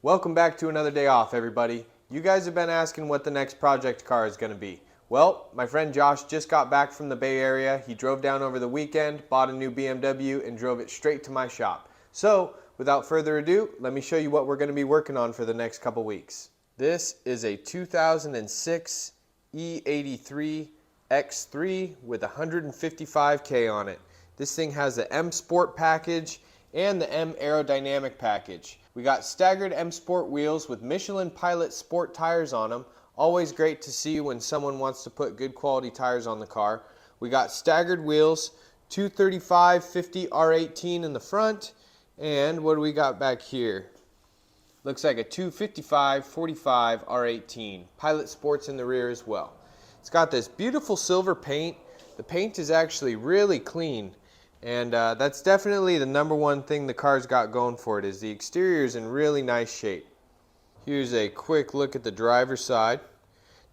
Welcome back to another day off, everybody. You guys have been asking what the next project car is going to be. Well, my friend Josh just got back from the Bay Area. He drove down over the weekend, bought a new BMW, and drove it straight to my shop. So, without further ado, let me show you what we're going to be working on for the next couple weeks. This is a 2006 E83 X3 with 155K on it. This thing has the M Sport package and the M Aerodynamic package. We got staggered M Sport wheels with Michelin Pilot Sport tires on them. Always great to see when someone wants to put good quality tires on the car. We got staggered wheels, 235/50 R18 in the front, and what do we got back here? Looks like a 255/45 R18. Pilot Sports in the rear as well. It's got this beautiful silver paint. The paint is actually really clean. And that's definitely the number one thing the car's got going for it, is the exterior is in really nice shape. Here's a quick look at the driver's side.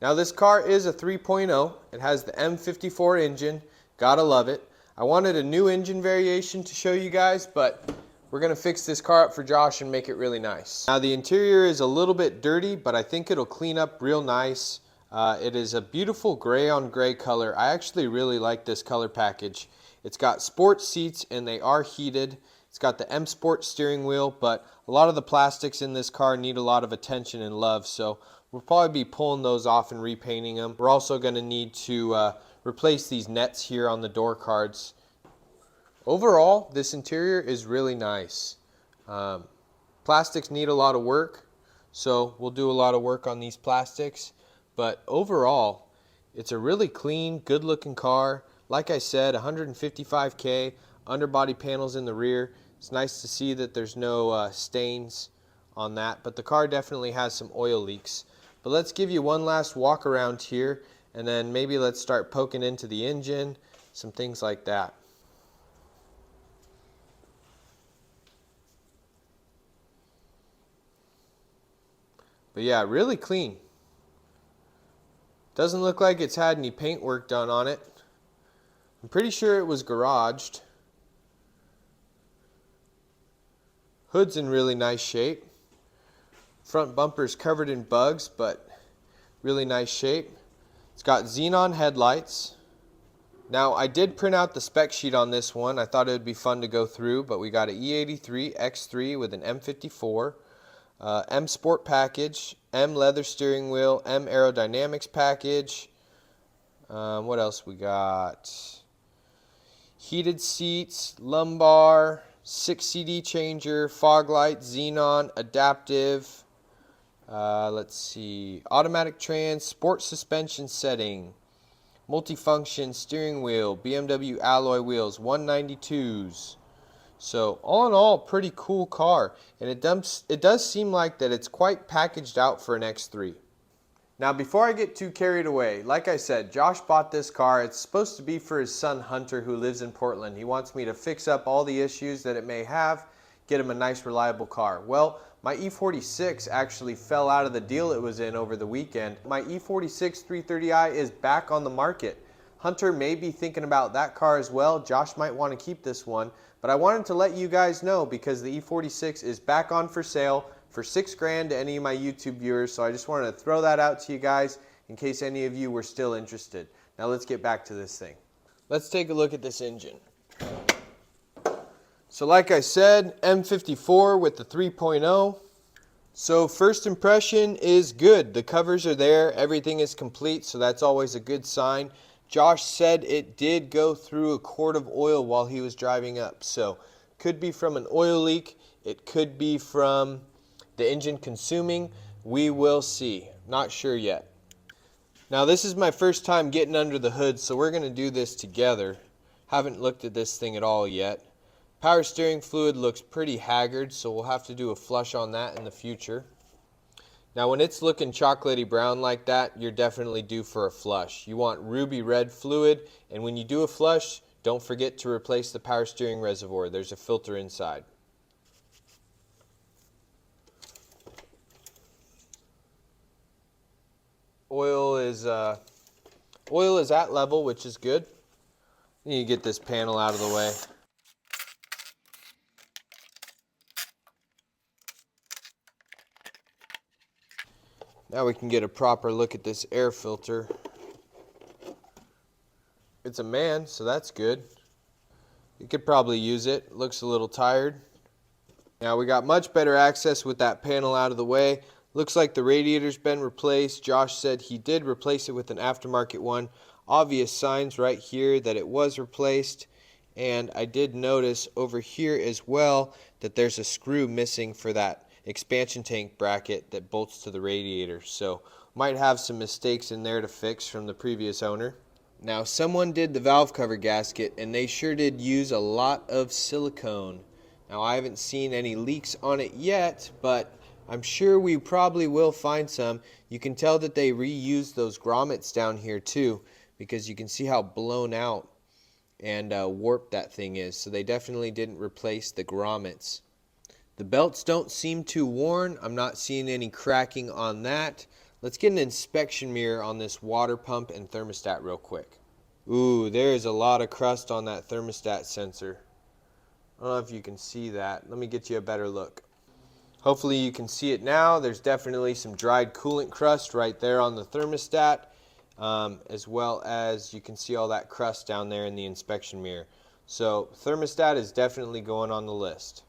Now this car is a 3.0. It has the M54 engine. Gotta love it. I wanted a new engine variation to show you guys, but we're gonna fix this car up for Josh and make it really nice. Now the interior is a little bit dirty, but I think it'll clean up real nice. It is a beautiful gray on gray color. I actually really like this color package. It's got sports seats and they are heated. It's got the M Sport steering wheel, but a lot of the plastics in this car need a lot of attention and love, so we'll probably be pulling those off and repainting them. We're also going to need to replace these nets here on the door cards. Overall, this interior is really nice. Plastics need a lot of work, so we'll do a lot of work on these plastics, but overall, it's a really clean, good-looking car. Like I said, 155K, underbody panels in the rear. It's nice to see that there's no stains on that, but the car definitely has some oil leaks. But let's give you one last walk around here, and then maybe let's start poking into the engine, some things like that. But yeah, really clean. Doesn't look like it's had any paint work done on it. I'm pretty sure it was garaged. Hood's in really nice shape. Front bumper's covered in bugs, but really nice shape. It's got xenon headlights. Now, I did print out the spec sheet on this one. I thought it would be fun to go through, but we got an E83 X3 with an M54, M Sport package, M leather steering wheel, M aerodynamics package. What else we got? Heated seats, lumbar, 6 CD changer, fog light, xenon, adaptive. Let's see, automatic trans, sport suspension setting, multifunction steering wheel, BMW alloy wheels, 192s. So all in all, pretty cool car, and it does seem like that it's quite packaged out for an X3. Now before I get too carried away, like I said, Josh bought this car. It's supposed to be for his son Hunter, who lives in Portland. He wants me to fix up all the issues that it may have, get him a nice reliable car. Well, my E46 actually fell out of the deal it was in over the weekend. My E46 330i is back on the market. Hunter may be thinking about that car as well. Josh might want to keep this one, but I wanted to let you guys know because the E46 is back on for sale for $6,000 to any of my YouTube viewers, so I just wanted to throw that out to you guys in case any of you were still interested. Now let's get back to this thing. Let's take a look at this engine. So like I said, M54 with the 3.0. So first impression is good. The covers are there, everything is complete, so that's always a good sign. Josh said it did go through a quart of oil while he was driving up, so could be from an oil leak, it could be from the engine consuming. We will see. Not sure yet. Now this is my first time getting under the hood, so we're going to do this together. Haven't looked at this thing at all yet. Power steering fluid looks pretty haggard, so we'll have to do a flush on that in the future. Now when it's looking chocolatey brown like that, you're definitely due for a flush. You want ruby red fluid, and when you do a flush, don't forget to replace the power steering reservoir. There's a filter inside. Oil is at level, which is good. You need to get this panel out of the way. Now we can get a proper look at this air filter. It's a man, so that's good. You could probably use it. Looks a little tired. Now we got much better access with that panel out of the way. Looks like the radiator's been replaced. Josh said he did replace it with an aftermarket one. Obvious signs right here that it was replaced. And I did notice over here as well that there's a screw missing for that expansion tank bracket that bolts to the radiator. So might have some mistakes in there to fix from the previous owner. Now someone did the valve cover gasket and they sure did use a lot of silicone. Now I haven't seen any leaks on it yet, but I'm sure we probably will find some. You can tell that they reused those grommets down here too, because you can see how blown out and warped that thing is. So they definitely didn't replace the grommets. The belts don't seem too worn. I'm not seeing any cracking on that. Let's get an inspection mirror on this water pump and thermostat real quick. Ooh, there is a lot of crust on that thermostat sensor. I don't know if you can see that. Let me get you a better look. Hopefully you can see it now. There's definitely some dried coolant crust right there on the thermostat, as well as you can see all that crust down there in the inspection mirror. So thermostat is definitely going on the list.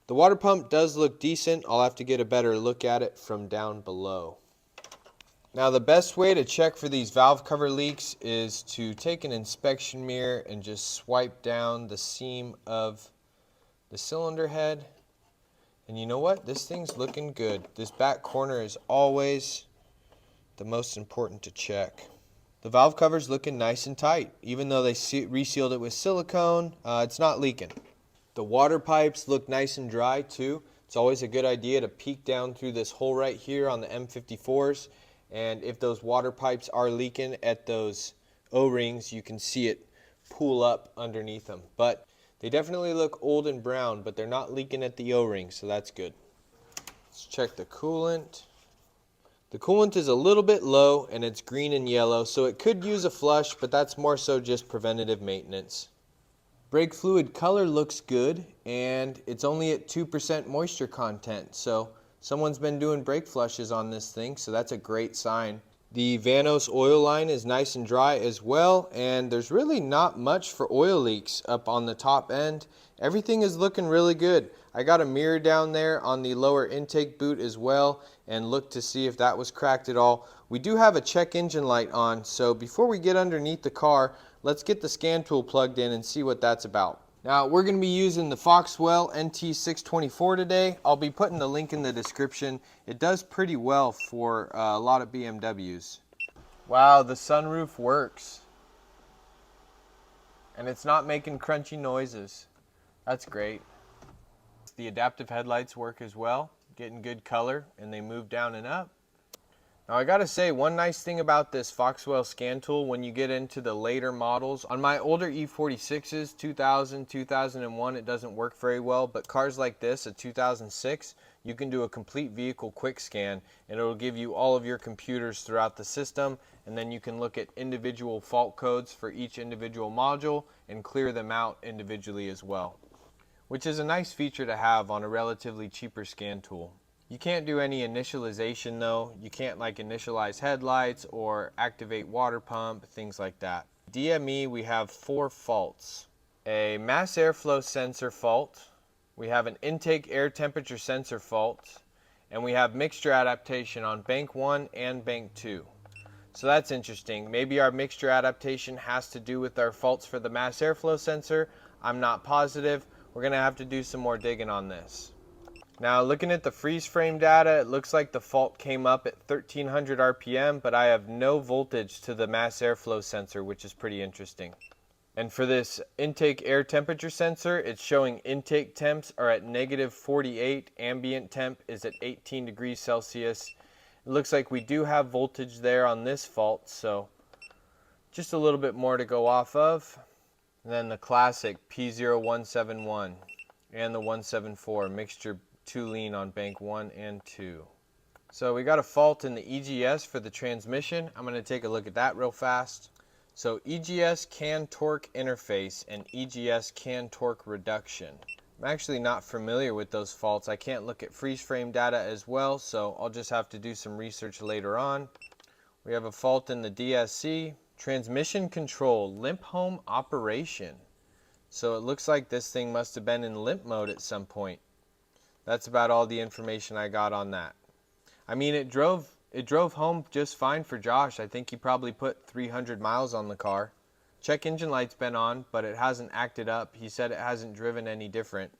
The water pump does look decent. I'll have to get a better look at it from down below. Now the best way to check for these valve cover leaks is to take an inspection mirror and just swipe down the seam of the cylinder head. And you know what? This thing's looking good. This back corner is always the most important to check. The valve cover's looking nice and tight. Even though they resealed it with silicone, it's not leaking. The water pipes look nice and dry too. It's always a good idea to peek down through this hole right here on the M54s. And if those water pipes are leaking at those O-rings, you can see it pool up underneath them. But they definitely look old and brown, but they're not leaking at the O-rings, so that's good. Let's check the coolant. The coolant is a little bit low, and it's green and yellow, so it could use a flush, but that's more so just preventative maintenance. Brake fluid color looks good, and it's only at 2% moisture content, so someone's been doing brake flushes on this thing, so that's a great sign. The Ventus oil line is nice and dry as well, and there's really not much for oil leaks up on the top end. Everything is looking really good. I got a mirror down there on the lower intake boot as well and looked to see if that was cracked at all. We do have a check engine light on, so before we get underneath the car, let's get the scan tool plugged in and see what that's about. Now we're going to be using the Foxwell NT624 today. I'll be putting the link in the description. It does pretty well for a lot of BMWs. Wow, the sunroof works. And it's not making crunchy noises. That's great. The adaptive headlights work as well, getting good color, and they move down and up. Now I gotta say, one nice thing about this Foxwell scan tool when you get into the later models, on my older E46s, 2000, 2001, it doesn't work very well, but cars like this, a 2006, you can do a complete vehicle quick scan and it'll give you all of your computers throughout the system, and then you can look at individual fault codes for each individual module and clear them out individually as well, which is a nice feature to have on a relatively cheaper scan tool. You can't do any initialization though. You can't like initialize headlights or activate water pump, things like that. DME, we have 4 faults. A mass airflow sensor fault, we have an intake air temperature sensor fault, and we have mixture adaptation on bank 1 and bank 2. So that's interesting. Maybe our mixture adaptation has to do with our faults for the mass airflow sensor. I'm not positive. We're going to have to do some more digging on this. Now looking at the freeze frame data, it looks like the fault came up at 1300 RPM, but I have no voltage to the mass airflow sensor, which is pretty interesting. And for this intake air temperature sensor, it's showing intake temps are at -48, ambient temp is at 18 degrees Celsius. It looks like we do have voltage there on this fault, so just a little bit more to go off of. And then the classic P0171 and the 174 mixture 2 lean on bank 1 and 2. So we got a fault in the EGS for the transmission. I'm going to take a look at that real fast. So EGS can torque interface and EGS can torque reduction. I'm actually not familiar with those faults. I can't look at freeze frame data as well, so I'll just have to do some research later on. We have a fault in the DSC. Transmission control, limp home operation. So it looks like this thing must have been in limp mode at some point. That's about all the information I got on that. I mean, it drove home just fine for Josh. I think he probably put 300 miles on the car. Check engine light's been on, but it hasn't acted up. He said it hasn't driven any different.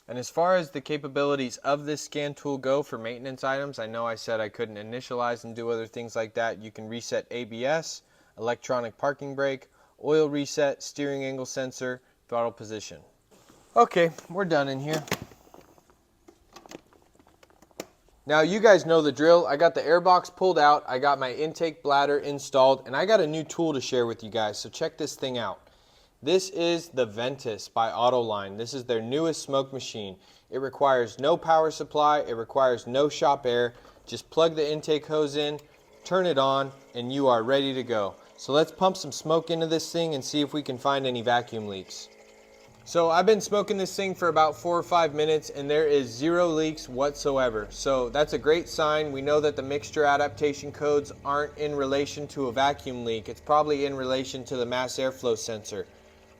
And as far as the capabilities of this scan tool go for maintenance items, I know I said I couldn't initialize and do other things like that. You can reset ABS, electronic parking brake, oil reset, steering angle sensor, throttle position. Okay, we're done in here. Now you guys know the drill. I got the air box pulled out, I got my intake bladder installed, and I got a new tool to share with you guys, so check this thing out. This is the Ventus by Autoline. This is their newest smoke machine. It requires no power supply, it requires no shop air. Just plug the intake hose in, turn it on, and you are ready to go. So let's pump some smoke into this thing and see if we can find any vacuum leaks. So I've been smoking this thing for about 4 or 5 minutes and there is 0 leaks whatsoever. So that's a great sign. We know that the mixture adaptation codes aren't in relation to a vacuum leak. It's probably in relation to the mass airflow sensor.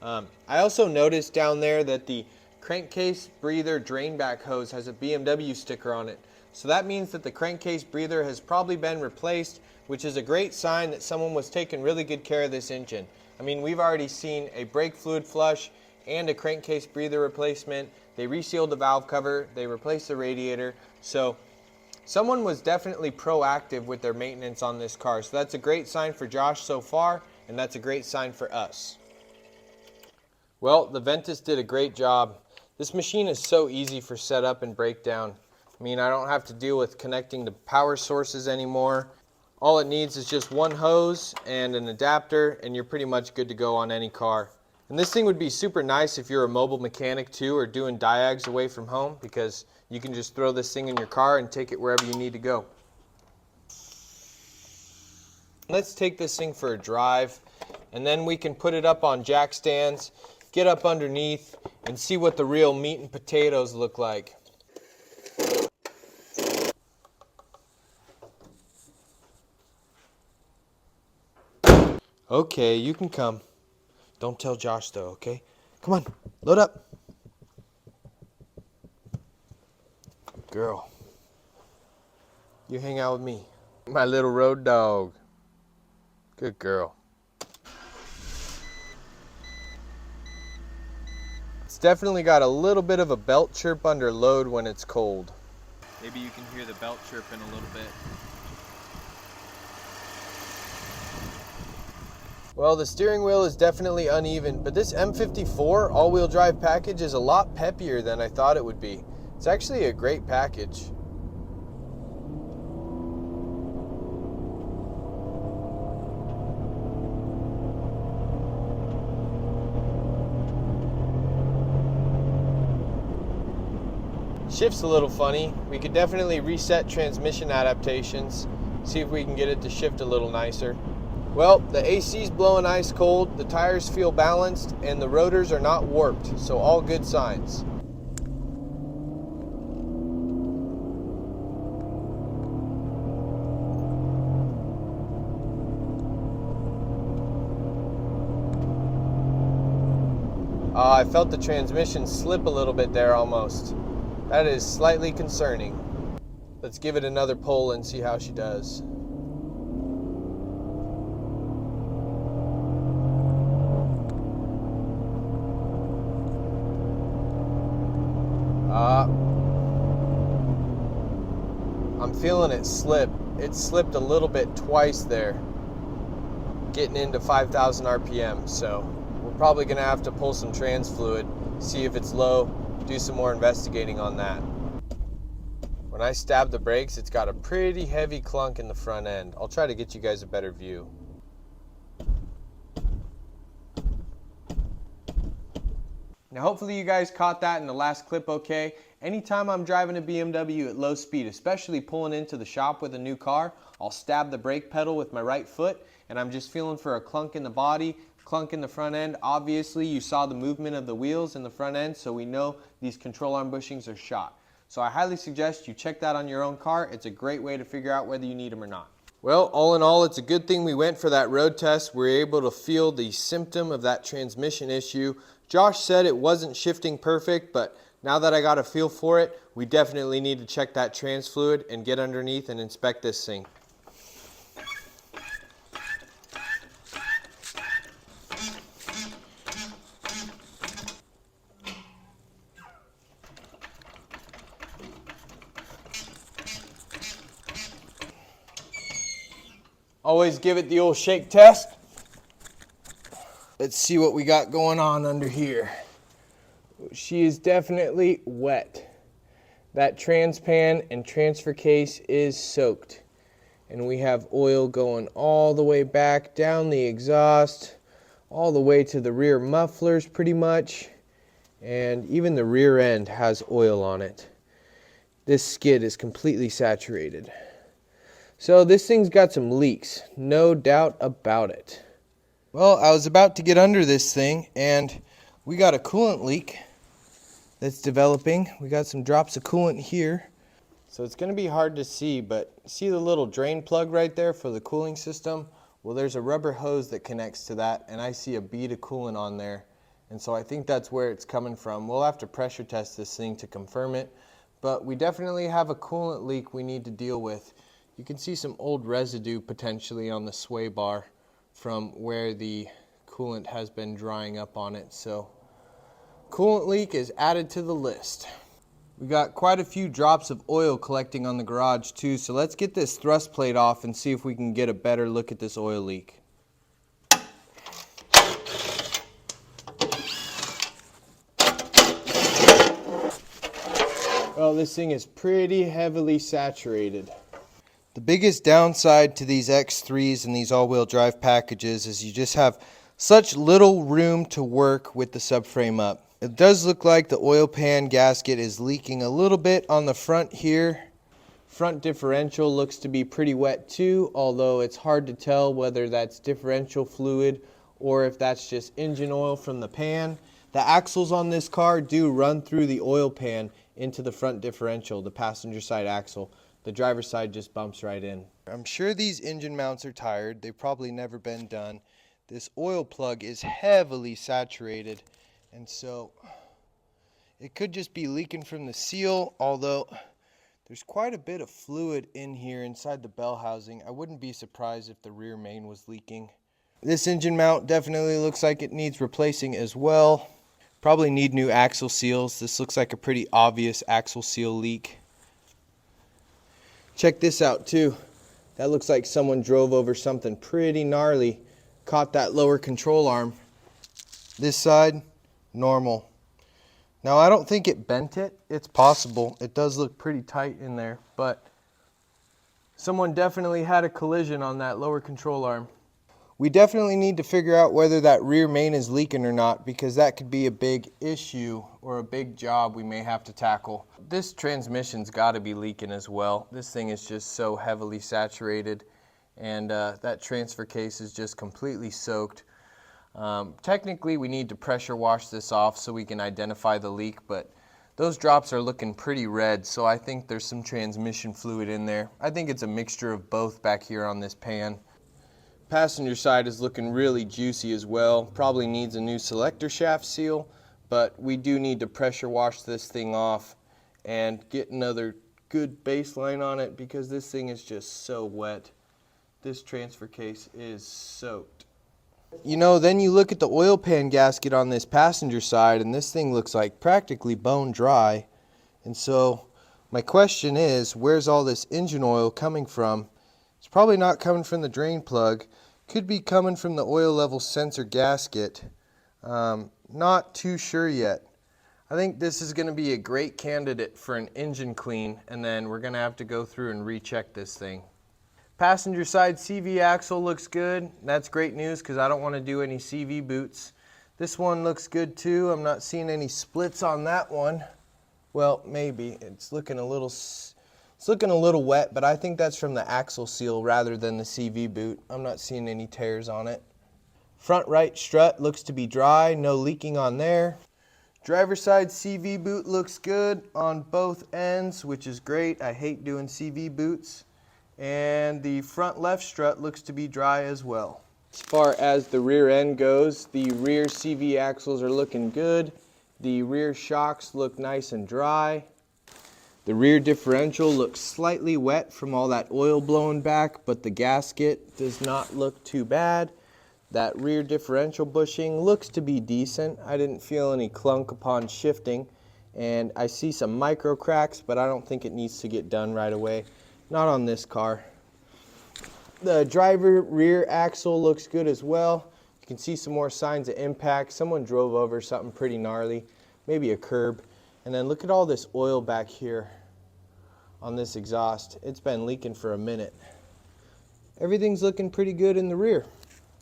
I also noticed down there that the crankcase breather drain back hose has a BMW sticker on it. So that means that the crankcase breather has probably been replaced, which is a great sign that someone was taking really good care of this engine. I mean, we've already seen a brake fluid flush and a crankcase breather replacement. They resealed the valve cover, they replaced the radiator. So someone was definitely proactive with their maintenance on this car. So that's a great sign for Josh so far, and that's a great sign for us. Well, the Ventus did a great job. This machine is so easy for setup and breakdown. I mean, I don't have to deal with connecting to power sources anymore. All it needs is just one hose and an adapter, and you're pretty much good to go on any car. And this thing would be super nice if you're a mobile mechanic too, or doing diags away from home, because you can just throw this thing in your car and take it wherever you need to go. Let's take this thing for a drive, and then we can put it up on jack stands, get up underneath, and see what the real meat and potatoes look like. Okay, you can come. Don't tell Josh though, okay? Come on, load up. Girl, you hang out with me. My little road dog. Good girl. It's definitely got a little bit of a belt chirp under load when it's cold. Maybe you can hear the belt chirping a little bit. Well, the steering wheel is definitely uneven, but this M54 all-wheel drive package is a lot peppier than I thought it would be. It's actually a great package. Shift's a little funny. We could definitely reset transmission adaptations, see if we can get it to shift a little nicer. Well, the AC's blowing ice cold, the tires feel balanced, and the rotors are not warped, so all good signs. I felt the transmission slip a little bit there almost. That is slightly concerning. Let's give it another pull and see how she does. I'm feeling it slip. It slipped a little bit twice there, getting into 5,000 RPM, so we're probably going to have to pull some trans fluid, see if it's low, do some more investigating on that. When I stab the brakes, it's got a pretty heavy clunk in the front end. I'll try to get you guys a better view. Now hopefully you guys caught that in the last clip okay. Anytime I'm driving a BMW at low speed, especially pulling into the shop with a new car, I'll stab the brake pedal with my right foot and I'm just feeling for a clunk in the body, clunk in the front end. Obviously, you saw the movement of the wheels in the front end, so we know these control arm bushings are shot. So I highly suggest you check that on your own car. It's a great way to figure out whether you need them or not. Well, all in all, it's a good thing we went for that road test. We were able to feel the symptom of that transmission issue. Josh said it wasn't shifting perfect, but now that I got a feel for it, we definitely need to check that trans fluid and get underneath and inspect this thing. Always give it the old shake test. Let's see what we got going on under here. She is definitely wet. That trans pan and transfer case is soaked. And we have oil going all the way back down the exhaust, all the way to the rear mufflers pretty much. And even the rear end has oil on it. This skid is completely saturated. So this thing's got some leaks, no doubt about it. Well, I was about to get under this thing and we got a coolant leak that's developing. We got some drops of coolant here. So it's going to be hard to see, but see the little drain plug right there for the cooling system? Well, there's a rubber hose that connects to that, and I see a bead of coolant on there. And so I think that's where it's coming from. We'll have to pressure test this thing to confirm it, but we definitely have a coolant leak we need to deal with. You can see some old residue potentially on the sway bar from where the coolant has been drying up on it. So coolant leak is added to the list. We got quite a few drops of oil collecting on the garage too, so let's get this thrust plate off and see if we can get a better look at this oil leak. Well, this thing is pretty heavily saturated. The biggest downside to these X3s and these all-wheel drive packages is you just have such little room to work with the subframe up. It does look like the oil pan gasket is leaking a little bit on the front here. Front differential looks to be pretty wet too, although it's hard to tell whether that's differential fluid or if that's just engine oil from the pan. The axles on this car do run through the oil pan into the front differential, the passenger side axle. The driver's side just bumps right in. I'm sure these engine mounts are tired. They've probably never been done. This oil plug is heavily saturated, and so it could just be leaking from the seal, although there's quite a bit of fluid in here inside the bell housing. I wouldn't be surprised if the rear main was leaking. This engine mount definitely looks like it needs replacing as well. Probably need new axle seals. This looks like a pretty obvious axle seal leak. Check this out too. That looks like someone drove over something pretty gnarly. Caught that lower control arm. This side, normal. Now I don't think it bent it. It's possible. It does look pretty tight in there, but someone definitely had a collision on that lower control arm. We definitely need to figure out whether that rear main is leaking or not, because that could be a big issue or a big job we may have to tackle. This transmission's got to be leaking as well. This thing is just so heavily saturated, and that transfer case is just completely soaked. Technically we need to pressure wash this off so we can identify the leak, but those drops are looking pretty red, so I think there's some transmission fluid in there. I think it's a mixture of both back here on this pan. Passenger side is looking really juicy as well. Probably needs a new selector shaft seal, but we do need to pressure wash this thing off and get another good baseline on it, because this thing is just so wet. This transfer case is soaked. You know, then you look at the oil pan gasket on this passenger side and this thing looks like practically bone dry. And so my question is, where's all this engine oil coming from? It's probably not coming from the drain plug. Could be coming from the oil level sensor gasket. Not too sure yet. I think this is going to be a great candidate for an engine clean, and then we're going to have to go through and recheck this thing. Passenger side CV axle looks good. That's great news because I don't want to do any CV boots. This one looks good too. I'm not seeing any splits on that one. Well, maybe. It's looking a little wet, but I think that's from the axle seal rather than the CV boot. I'm not seeing any tears on it. Front right strut looks to be dry, no leaking on there. Driver's side CV boot looks good on both ends, which is great. I hate doing CV boots. And the front left strut looks to be dry as well. As far as the rear end goes, the rear CV axles are looking good. The rear shocks look nice and dry. The rear differential looks slightly wet from all that oil blowing back, but the gasket does not look too bad. That rear differential bushing looks to be decent. I didn't feel any clunk upon shifting, and I see some micro cracks, but I don't think it needs to get done right away. Not on this car. The driver rear axle looks good as well. You can see some more signs of impact. Someone drove over something pretty gnarly, maybe a curb. And then look at all this oil back here on this exhaust. It's been leaking for a minute. Everything's looking pretty good in the rear.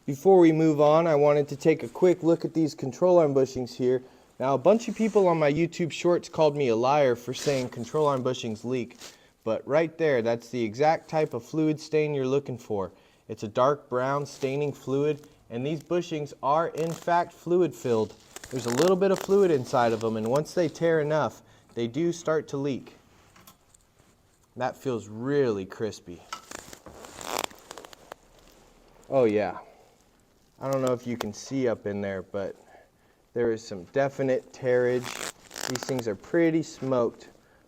Before we move on, I wanted to take a quick look at these control arm bushings here. Now, a bunch of people on my YouTube shorts called me a liar for saying control arm bushings leak. But right there, that's the exact type of fluid stain you're looking for. It's a dark brown staining fluid, and these bushings are in fact fluid filled. There's a little bit of fluid inside of them, and once they tear enough, they do start to leak. That feels really crispy. Oh yeah. I don't know if you can see up in there, but there is some definite tearage. These things are pretty smoked,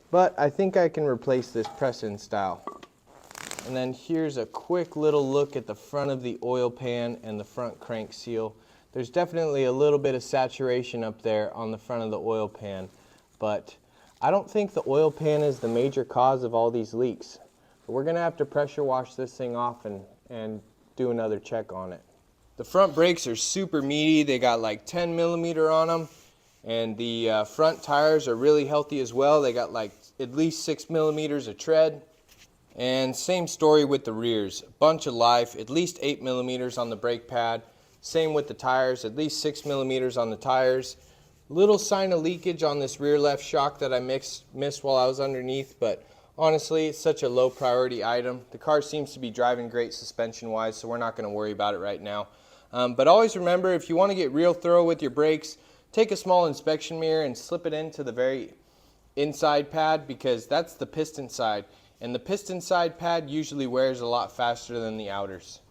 but I think I can replace this press-in style. And then here's a quick little look at the front of the oil pan and the front crank seal. There's definitely a little bit of saturation up there on the front of the oil pan, but I don't think the oil pan is the major cause of all these leaks. But we're gonna have to pressure wash this thing off and do another check on it. The front brakes are super meaty. They got like 10 millimeter on them, and the front tires are really healthy as well. They got like at least 6 millimeters of tread. And same story with the rears. Bunch of life, at least 8 millimeters on the brake pad. Same with the tires, at least 6 millimeters on the tires. Little sign of leakage on this rear left shock that I missed while I was underneath, but honestly, it's such a low priority item. The car seems to be driving great suspension wise, so we're not going to worry about it right now. But always remember, if you want to get real thorough with your brakes, take a small inspection mirror and slip it into the very inside pad, because that's the piston side. And the piston side pad usually wears a lot faster than the outers.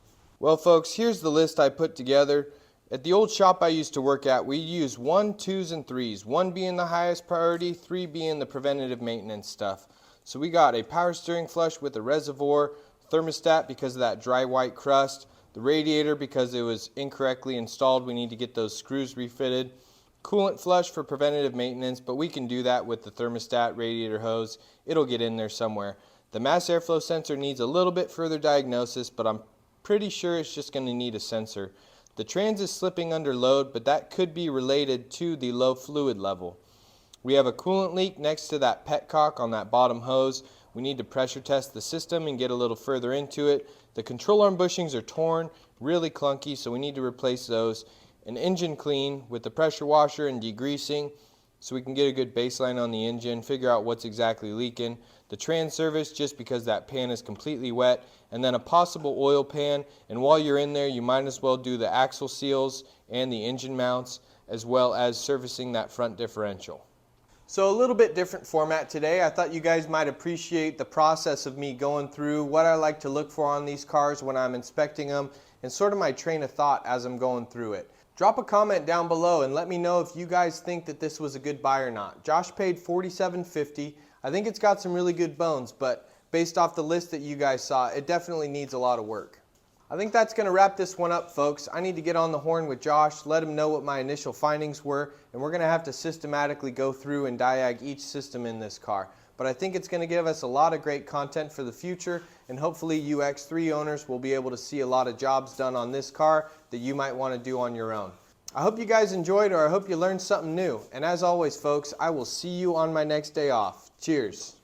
Well folks, here's the list I put together. At the old shop I used to work at, we used 1, 2s, and 3s. 1 being the highest priority, 3 being the preventative maintenance stuff. So we got a power steering flush with a reservoir, thermostat because of that dry white crust, the radiator because it was incorrectly installed, we need to get those screws refitted, coolant flush for preventative maintenance, but we can do that with the thermostat, radiator hose. It'll get in there somewhere. The mass airflow sensor needs a little bit further diagnosis, but I'm pretty sure it's just going to need a sensor. The trans is slipping under load, but that could be related to the low fluid level. We have a coolant leak next to that petcock on that bottom hose. We need to pressure test the system and get a little further into it. The control arm bushings are torn, really clunky, so we need to replace those. An engine clean with the pressure washer and degreasing so we can get a good baseline on the engine, figure out what's exactly leaking. The trans service just because that pan is completely wet, and then a possible oil pan. And while you're in there, you might as well do the axle seals and the engine mounts, as well as servicing that front differential. So a little bit different format today. I thought you guys might appreciate the process of me going through what I like to look for on these cars when I'm inspecting them, and sort of my train of thought as I'm going through it. Drop a comment down below and let me know if you guys think that this was a good buy or not. Josh paid $47.50. I think it's got some really good bones, but based off the list that you guys saw, it definitely needs a lot of work. I think that's going to wrap this one up, folks. I need to get on the horn with Josh, let him know what my initial findings were, and we're going to have to systematically go through and diag each system in this car. But I think it's going to give us a lot of great content for the future, and hopefully you X3 owners will be able to see a lot of jobs done on this car that you might want to do on your own. I hope you guys enjoyed, or I hope you learned something new. And as always, folks, I will see you on my next day off. Cheers.